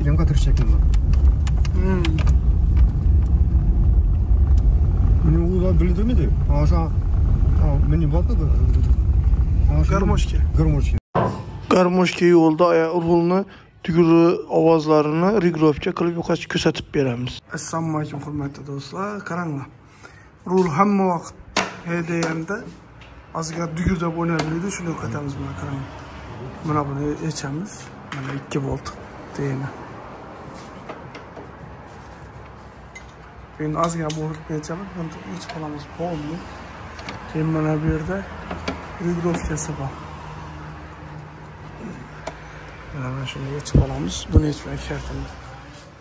Yanka tırışakken var. Beni uğra bildirmedi. Aşağı. Beni bakı da. Garmoshka yo'lda rulni tuguri ovozlarini regrovka qilib yo'qotib ko'rsatib beramiz. Assalomu alaykum hurmatli do'stlar. Qaranglar. Rul hamma vaqt deganda ozgina dugurda o'ynaydi, shuni yo'qotamiz mana qarang. Mana buni yechamiz. Mana 2 volt deydi. Endi ozgina bo'rib yechamiz, buni ichib qolamiz polni. Keyin mana bu yerda regrovkasi bor. Mana shuni yechib olamiz. Buni yechmay kerakmiz.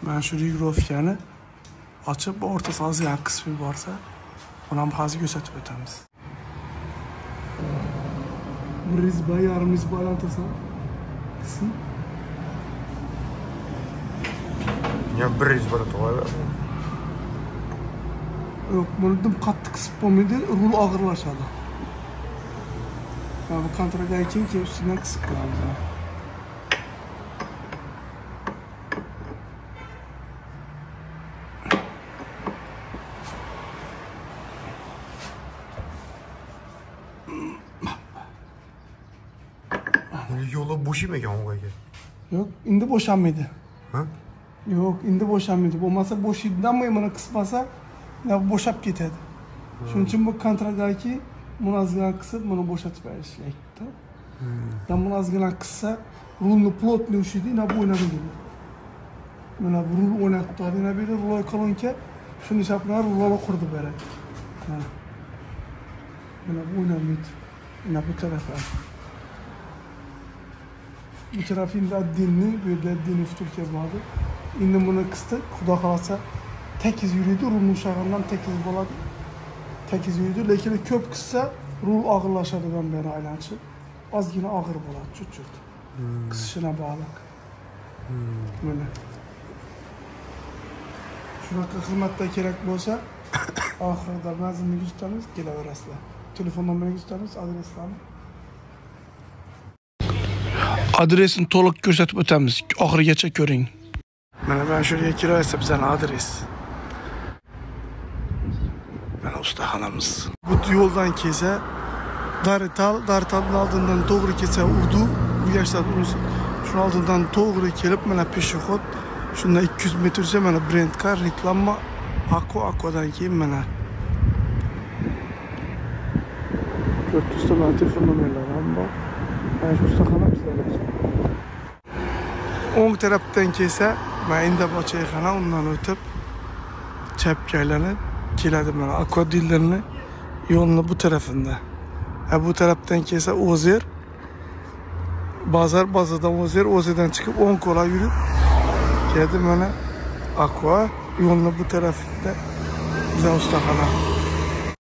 Mana shu regrovkani ochib, o'rtasiga ozgina qismi borsa, uni ham hozir ko'rsatib o'tamiz. Bir izba, yarim izba balantasan. Qism. Ya bir izba to'g'ri. Yo'q, buni dim qattiq qisib bo'lmaydi, rul og'irlashadi. Mana bu kontragdan keyin ustidan qisib qo'yamiz. Yo'li bo'shaymagan o'g'ayga. Yo'q, endi bo'shamaydi. Ha? Yo'q, endi bo'shamaydi. Bo'lmasa bo'shaydidan mana qismasa, bo'shab ketadi. Shuning uchun bu kontragaki buni ozgina qisib, buni bo'shatib berish kerak-da. Buni ozgina qissa, rulni plotni ushlaydi, bu o'ynaydi. Mana bu rul o'ynatib turadi, bu yerda ruloy kolonka, shuni chaplar rulni qurdi beradi. Mana bu o'ynamaydi. Mana bu tarafda. Bu tarafında dinni, bu yerda dinni futurka bor. Endi buni qisdi, xudo xolasa tekiz yuriydi, rulni ushag'andan tekiz bo'ladi. Tekiz yuriydi, lekin ko'p qissa rul og'irlashadigan beri aylanchi. Ozgina og'ir bo'ladi, chut-chut. Qisishina bog'liq. Mana. Shunaqa xizmatda kerak bo'lsa, oxirida manzilni tutamiz, kelaverasizlar. Telefon nomeringizni tutamiz, adreslarni. Adresini to'liq ko'rsatib o'tamiz. Oxirigacha ko'ring. Mana men shu yerga kiraversa bizning adres. Mana ustaxonamiz. Bu yo'ldan kelsa, Daritalning oldindan to'g'ri kelsa Urdu, Migashdan shuni oldindan to'g'ri kelib, mana peshxod, shundan 200 metrcha mana brendga reklama Aquadan keyin mana 400 ta telefon nomerlari ham bor. Mana shu ustaxona bizlarda. O'ng tarafdan kelsa, mana endi bochayxona, undan o'tib chapga aylanib keladi mana Aqua dealerni yo'lni bu tarafında. Bu tarafdan kelsa Ozer, bazardan Ozerdan chiqib 10 ko'la yurib keladi mana Aqua yo'lni bu tarafida bizning ustaxona.